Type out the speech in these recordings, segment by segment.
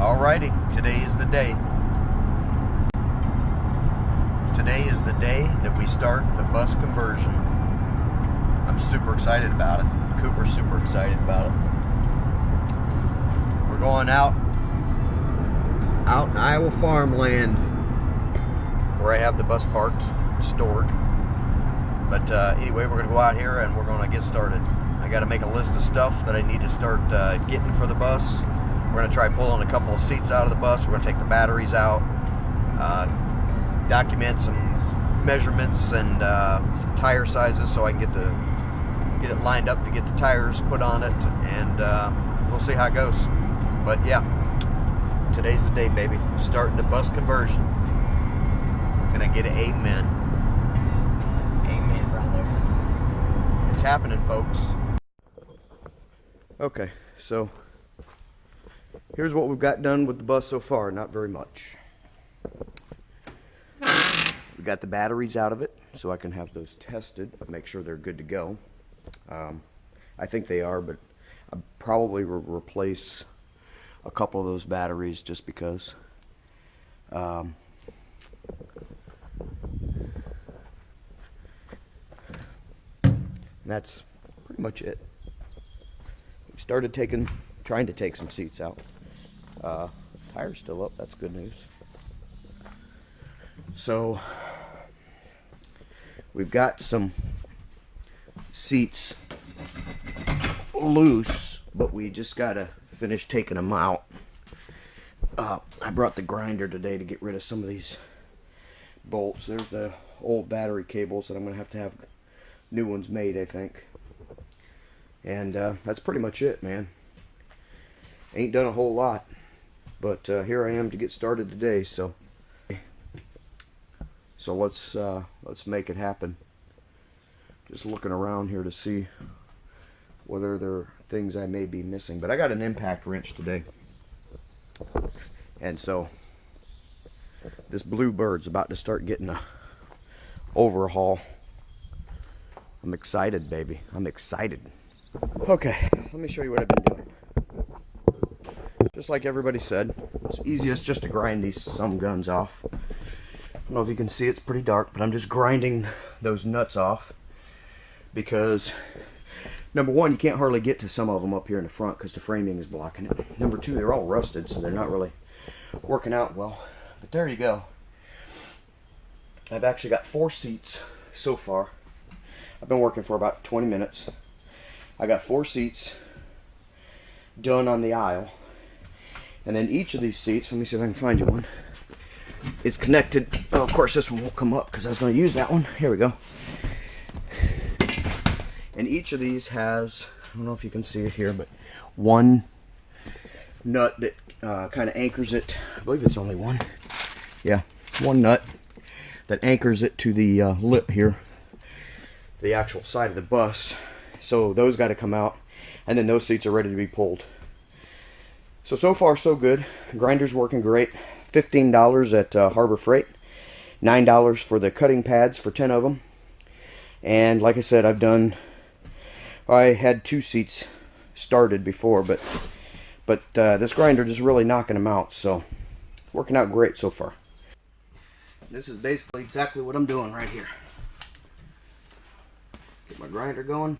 Alrighty, today is the day. Today is the day that we start the bus conversion. I'm super excited about it. Cooper's super excited about it. We're going out in Iowa farmland where I have the bus parked, stored. But anyway, we're going to go out here and we're going to get started. I got to make a list of stuff that I need to start getting for the bus. We're going to try pulling a couple of seats out of the bus. We're going to take the batteries out, document some measurements and some tire sizes so I can get it lined up to get the tires put on it, and we'll see how it goes. But yeah, today's the day, baby. Starting the bus conversion. Can I get an amen? Amen, brother. It's happening, folks. Okay, so here's what we've got done with the bus so far. Not very much. We got the batteries out of it so I can have those tested, make sure they're good to go. I think they are, but I'll probably replace a couple of those batteries just because. That's pretty much it. We started trying to take some seats out. Tire's still up, that's good news. So we've got some seats loose, but we just gotta finish taking them out. I brought the grinder today to get rid of some of these bolts. There's the old battery cables that I'm gonna have new ones made, I think. And that's pretty much it, man. Ain't done a whole lot, but here I am to get started today. So let's make it happen. Just looking around here to see whether there are things I may be missing. But I got an impact wrench today, and so this Bluebird's about to start getting a overhaul. I'm excited, baby. I'm excited. Okay, let me show you what I've been doing. Just like everybody said, it's easiest just to grind these some guns off. I don't know if you can see, it's pretty dark, but I'm just grinding those nuts off because, number one, you can't hardly get to some of them up here in the front because the framing is blocking it. Number two, they're all rusted, so they're not really working out well. But there you go. I've actually got 4 seats so far. I've been working for about 20 minutes. I got 4 seats done on the aisle. And then each of these seats, let me see if I can find you one, is connected. Oh, of course this one won't come up because I was going to use that one. Here we go. And each of these has, I don't know if you can see it here, but one nut that kind of anchors it. I believe it's only one. Yeah, one nut that anchors it to the lip here, the actual side of the bus. So those got to come out, and then those seats are ready to be pulled. So far so good. Grinder's working great. $15 at Harbor Freight, $9 for the cutting pads for 10 of them. And like I said, I had 2 seats started before, but this grinder is really knocking them out, so working out great so far. This is basically exactly what I'm doing right here. Get my grinder going.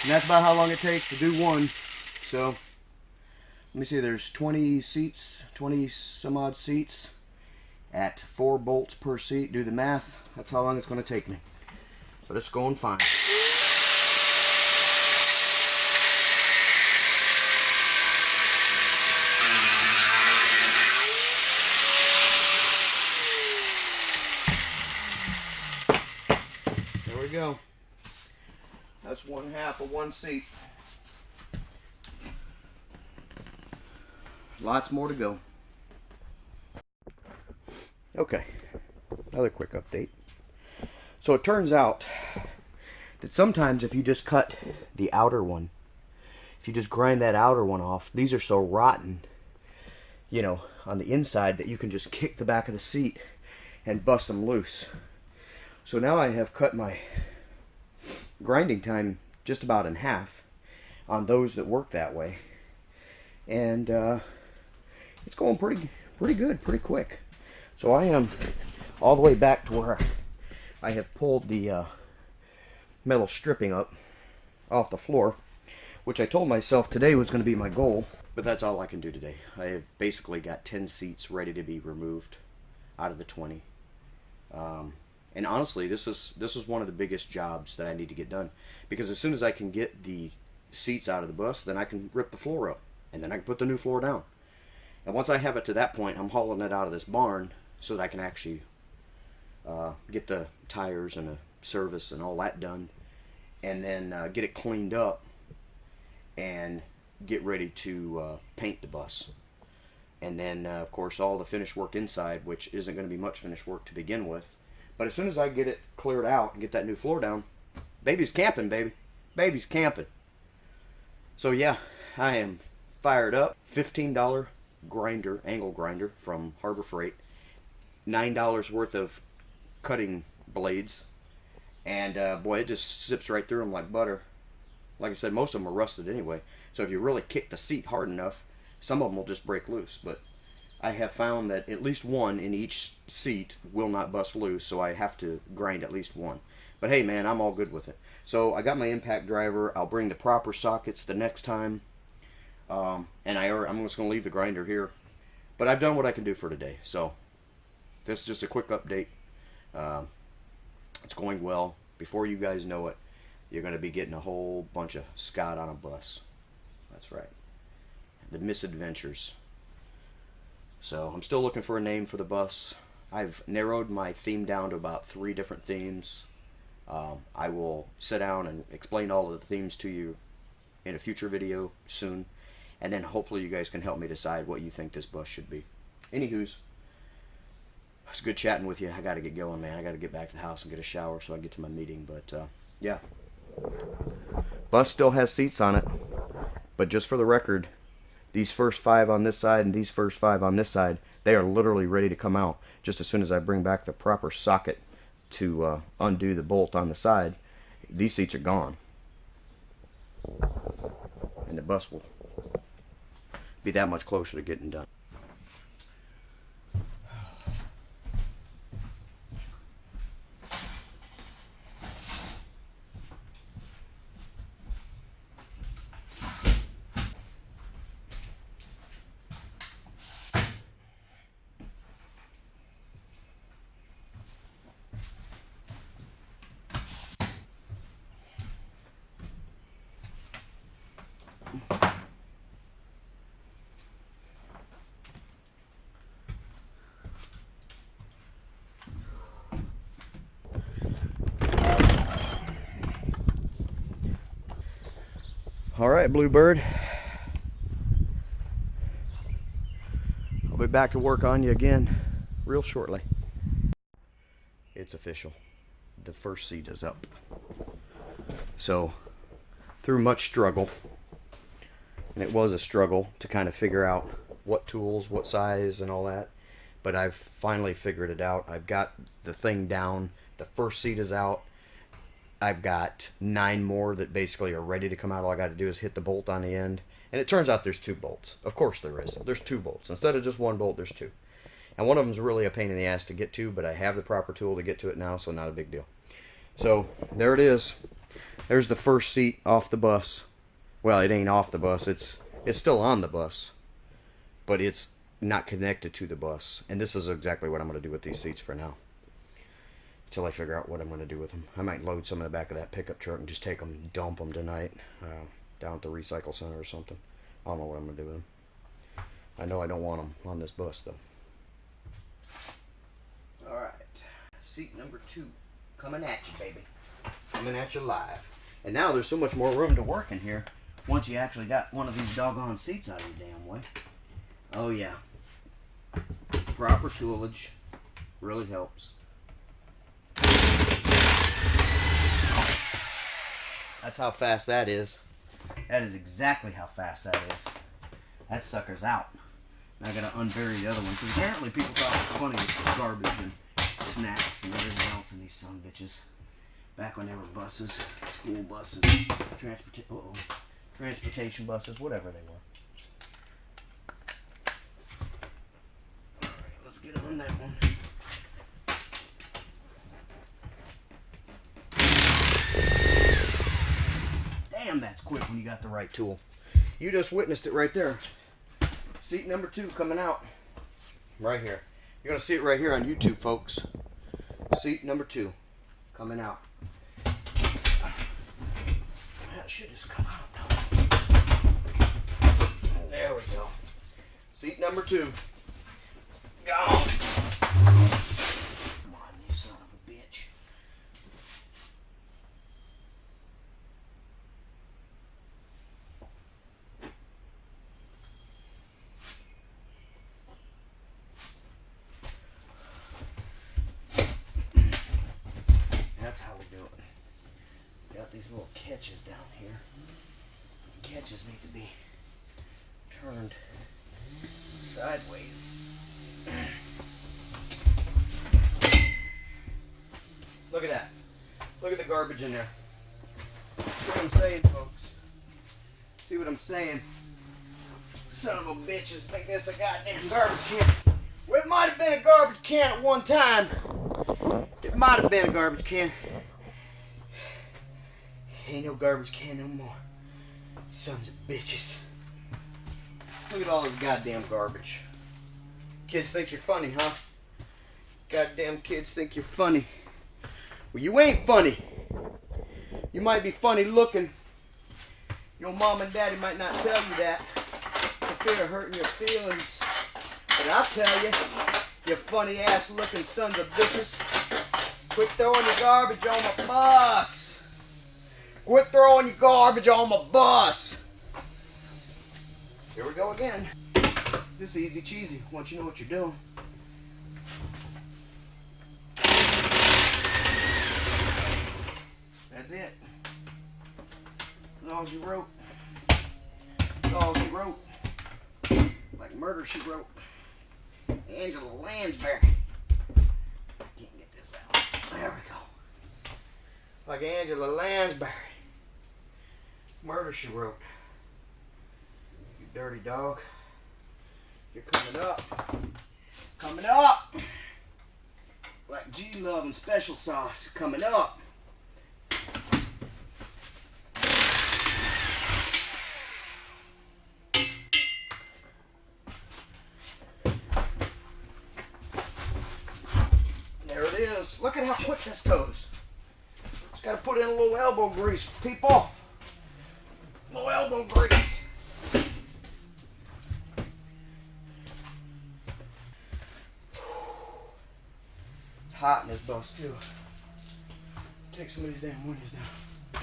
And that's about how long it takes to do one. So, let me see, there's 20 seats, 20 some odd seats at 4 bolts per seat. Do the math. That's how long it's going to take me. But it's going fine. There we go. That's 1/2 of one seat. Lots more to go. Okay, Another quick update. So it turns out that sometimes if you just cut the outer one, if you just grind that outer one off, these are so rotten, you know, on the inside, that you can just kick the back of the seat and bust them loose. So now I have cut my grinding time just about in half on those that work that way, and it's going pretty good, pretty quick. So I am all the way back to where I have pulled the metal stripping up off the floor, which I told myself today was going to be my goal, but that's all I can do today. I have basically got 10 seats ready to be removed out of the 20. And honestly, this is one of the biggest jobs that I need to get done, because as soon as I can get the seats out of the bus, then I can rip the floor up, and then I can put the new floor down. And once I have it to that point, I'm hauling it out of this barn so that I can actually get the tires and the service and all that done, and then get it cleaned up and get ready to paint the bus. And then of course all the finished work inside, which isn't going to be much finished work to begin with. But as soon as I get it cleared out and get that new floor down, baby's camping, baby. Baby's camping. So yeah, I am fired up. $15 grinder, angle grinder from Harbor Freight. $9 worth of cutting blades. And boy, it just sips right through them like butter. Like I said, most of them are rusted anyway. So if you really kick the seat hard enough, some of them will just break loose. But I have found that at least one in each seat will not bust loose, so I have to grind at least one. But hey man, I'm all good with it. So I got my impact driver. I'll bring the proper sockets the next time. And I'm just going to leave the grinder here. But I've done what I can do for today. So this is just a quick update. It's going well. Before you guys know it, you're going to be getting a whole bunch of Scott on a bus. That's right. The misadventures. So I'm still looking for a name for the bus. I've narrowed my theme down to about 3 different themes. I will sit down and explain all of the themes to you in a future video soon, and then hopefully you guys can help me decide what you think this bus should be. Anywho's, it's good chatting with you. I got to get going, man. I got to get back to the house and get a shower so I can get to my meeting. But yeah, bus still has seats on it, but just for the record, these first 5 on this side and these first 5 on this side, they are literally ready to come out just as soon as I bring back the proper socket to undo the bolt on the side. These seats are gone, and the bus will be that much closer to getting done. All right, Bluebird. I'll be back to work on you again real shortly. It's official. The first seat is up. So, through much struggle, and it was a struggle to kind of figure out what tools, what size, and all that, but I've finally figured it out. I've got the thing down. The first seat is out. I've got 9 more that basically are ready to come out. All I got to do is hit the bolt on the end. And it turns out there's 2 bolts. Of course there is. There's 2 bolts. Instead of just 1 bolt, there's 2. And one of them's really a pain in the ass to get to, but I have the proper tool to get to it now, so not a big deal. So, there it is. There's the first seat off the bus. Well, it ain't off the bus. It's still on the bus, but it's not connected to the bus. And this is exactly what I'm going to do with these seats for now, until I figure out what I'm going to do with them. I might load some in the back of that pickup truck and just take them and dump them tonight down at the recycle center or something. I don't know what I'm going to do with them. I know I don't want them on this bus, though. Alright, seat number 2. Coming at you, baby. Coming at you live. And now there's so much more room to work in here once you actually got one of these doggone seats out of your damn way. Oh, yeah. Proper toolage really helps. That's how fast that is. That is exactly how fast that is. That sucker's out. Now I gotta unbury the other one, because apparently people thought it was funny with garbage and snacks and everything else in these son of bitches. Back when they were buses, school buses, transportation buses, whatever they were. Alright, let's get on that one. Damn, that's quick when you got the right tool. You just witnessed it right there. Seat number 2 coming out. Right here. You're going to see it right here on YouTube, folks. Seat number 2 coming out. That should just come out now. There we go. Seat number 2. Gone. Come on, you son of a bitch. That's how we do it. Got these little catches down here. The catches need to be turned sideways. Look at that. Look at the garbage in there. See what I'm saying, folks? See what I'm saying? Son of a bitches think this a goddamn garbage can. Well, it might have been a garbage can at one time. It might have been a garbage can. Ain't no garbage can no more. Sons of bitches. Look at all this goddamn garbage. Kids think you're funny, huh? Goddamn kids think you're funny. Well, you ain't funny. You might be funny looking. Your mom and daddy might not tell you that for fear of hurting your feelings. But I'll tell you, you funny ass looking sons of bitches. Quit throwing your garbage on my bus. Quit throwing your garbage on my bus. Here we go again. This is easy cheesy once you know what you're doing. That's it. That's all she wrote. That's all she wrote. Like Murder, She Wrote. Angela Lansbury. Can't get this out. There we go. Like Angela Lansbury. Murder, She Wrote. You dirty dog. You're coming up. Coming up. Like G-Love and Special Sauce. Coming up. There it is. Look at how quick this goes. Just got to put in a little elbow grease, people. A little elbow grease. It's hot in this bus too. Take some of these damn windows down.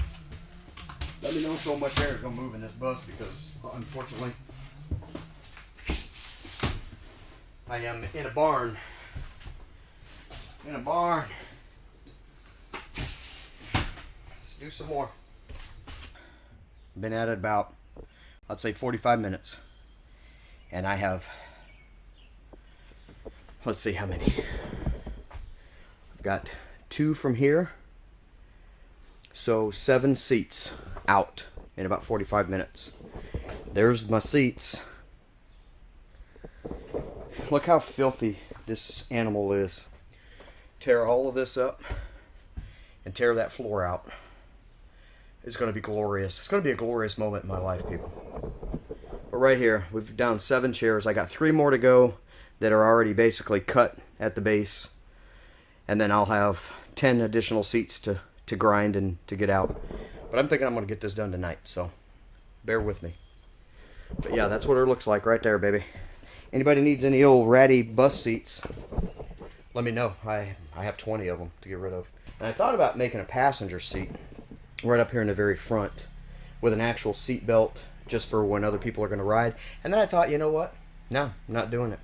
Let me know so much air is going to move in this bus because, unfortunately, I am in a barn. In a barn. Let's do some more. Been at it about, I'd say 45 minutes. And I have, let's see how many. I've got 2 from here. So 7 seats out in about 45 minutes. There's my seats. Look how filthy this animal is. Tear all of this up and tear that floor out. It's going to be glorious. It's going to be a glorious moment in my life, people. But right here, we've down 7 chairs. I got 3 more to go that are already basically cut at the base. And then I'll have 10 additional seats to grind and to get out. But I'm thinking I'm going to get this done tonight, so bear with me. But yeah, that's what it looks like right there, baby. Anybody needs any old ratty bus seats, let me know. I have 20 of them to get rid of. And I thought about making a passenger seat right up here in the very front with an actual seat belt just for when other people are going to ride. And then I thought, you know what? No, I'm not doing it.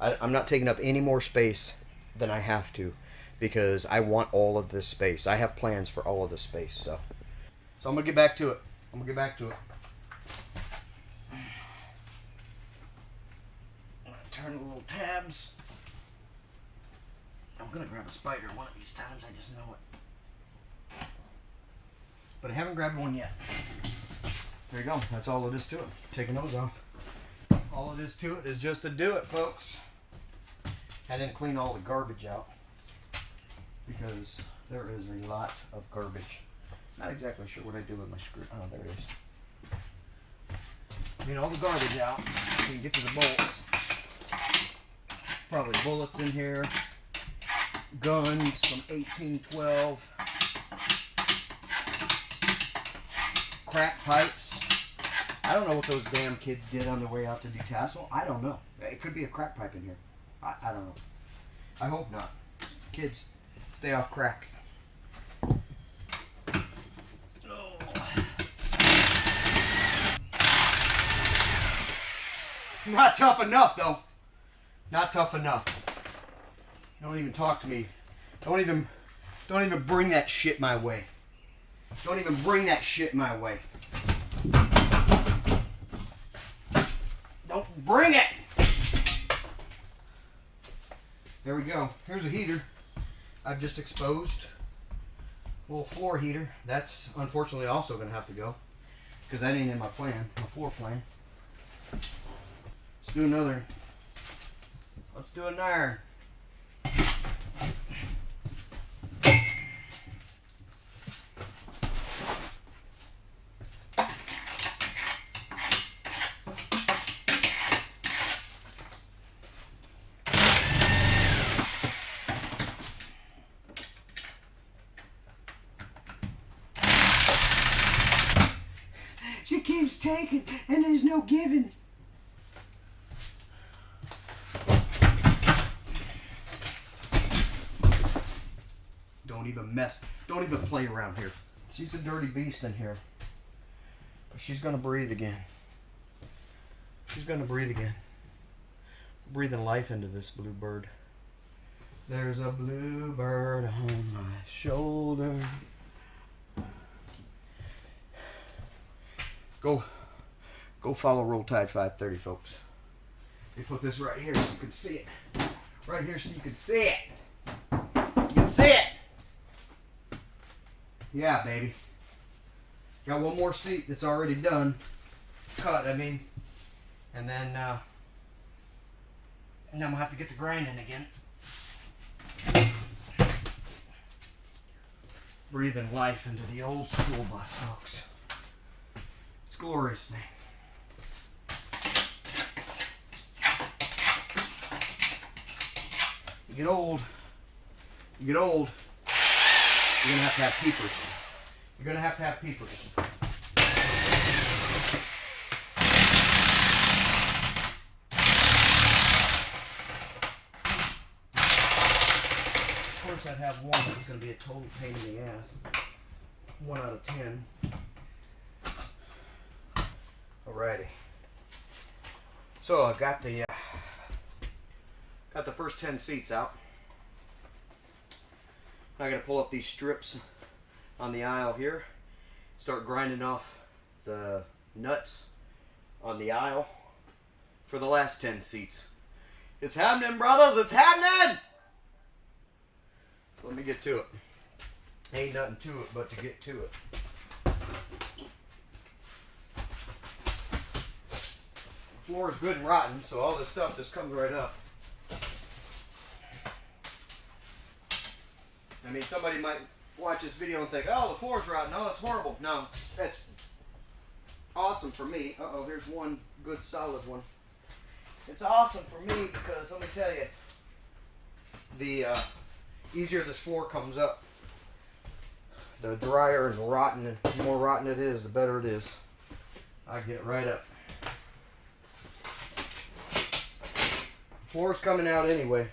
I'm not taking up any more space than I have to because I want all of this space. I have plans for all of this space. So So I'm gonna get back to it. I'm gonna turn the little tabs. I'm gonna grab a spider one of these times, I just know it. But I haven't grabbed one yet. There you go, that's all it is to it. Taking those off. All it is to it is just to do it, folks. I didn't clean all the garbage out because there is a lot of garbage. Not exactly sure what I do with my screw. Oh, there it is. Clean all the garbage out so you can get to the bolts. Probably bullets in here, guns from 1812, crack pipes. I don't know what those damn kids did on their way out to detassel. I don't know. It could be a crack pipe in here. I don't know. I hope not. Kids, stay off crack. Not tough enough, though. Not tough enough. Don't even talk to me. Don't even bring that shit my way. Don't even bring that shit my way. Don't bring it. There we go. Here's a heater I've just exposed. A little floor heater. That's unfortunately also going to have to go because that ain't in my plan, my floor plan. Let's do another. Let's do an iron. She keeps taking and there's no giving. Don't even mess. Don't even play around here. She's a dirty beast in here. But she's going to breathe again. She's going to breathe again. Breathing life into this blue bird. There's a blue bird on my shoulder. Go follow Roll Tide 530, folks. They put this right here so you can see it. Right here so you can see it. You can see it. Yeah, baby. Got one more seat that's already done. Cut, I mean. And then I'm going to have to get to grinding again. Breathing life into the old school bus, folks. It's a glorious thing. You get old, you're going to have peepers. You're going to have peepers. Of course, I'd have one that's going to be a total pain in the ass. 1 out of 10. Alrighty. So I got the first 10 seats out. Now I got to pull up these strips on the aisle here. Start grinding off the nuts on the aisle for the last 10 seats. It's happening, brothers. It's happening. So let me get to it. Ain't nothing to it but to get to it. The floor is good and rotten, so all this stuff just comes right up. I mean, somebody might watch this video and think, oh, the floor's rotten. Oh, it's horrible. No, that's awesome for me. Uh-oh, here's one good solid one. It's awesome for me because, let me tell you, the easier this floor comes up, the drier and rotten, and the more rotten it is, the better it is. I get right up. Floor's coming out anyway.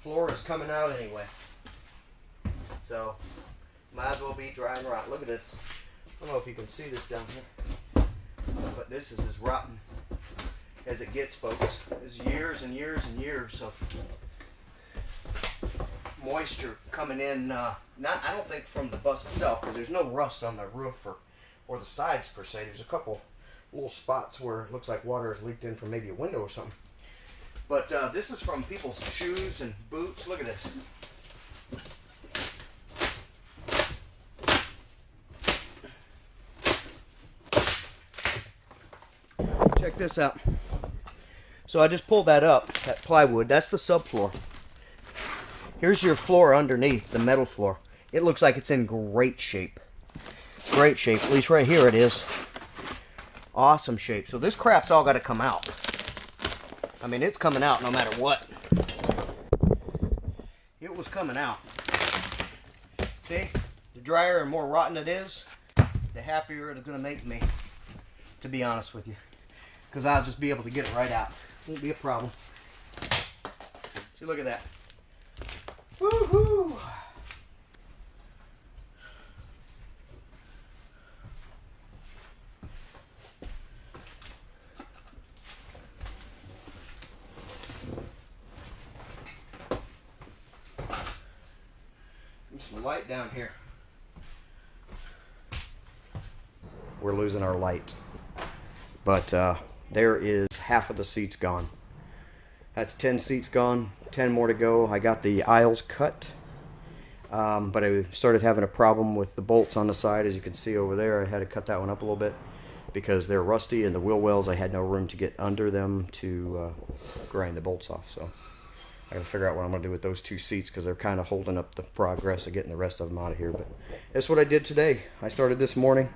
Floor is coming out anyway. So, might as well be dry and rotten. Look at this. I don't know if you can see this down here, but this is as rotten as it gets, folks. It's years and years and years of moisture coming in, not, I don't think from the bus itself, because there's no rust on the roof or the sides per se. There's a couple little spots where it looks like water has leaked in from maybe a window or something. But this is from people's shoes and boots. Look at this. Check this out. So I just pulled that up, that plywood. That's the subfloor. Here's your floor underneath, the metal floor. It looks like it's in great shape. Great shape. At least right here it is. Awesome shape. So this crap's all got to come out. I mean, it's coming out no matter what. It was coming out. See? The drier and more rotten it is, the happier it's going to make me, to be honest with you. Because I'll just be able to get it right out. Won't be a problem. See, look at that. Woohoo! There's some light down here. We're losing our light. But there is half of the seats gone. That's 10 seats gone, 10 more to go. I got the aisles cut, but I started having a problem with the bolts on the side. As you can see over there, I had to cut that one up a little bit because they're rusty, and the wheel wells, I had no room to get under them to grind the bolts off. So I gotta figure out what I'm gonna do with those two seats, because they're kind of holding up the progress of getting the rest of them out of here. But that's what I did today. I started this morning.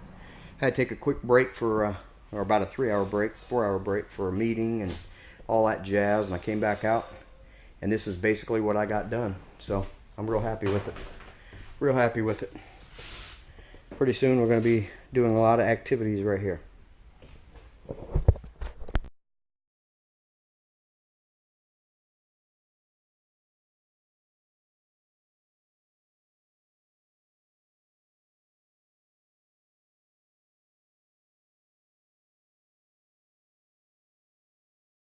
Had to take a quick break for or about a 3-hour break, 4-hour break for a meeting and all that jazz, and I came back out, and this is basically what I got done. So I'm real happy with it. Real happy with it. Pretty soon we're going to be doing a lot of activities right here.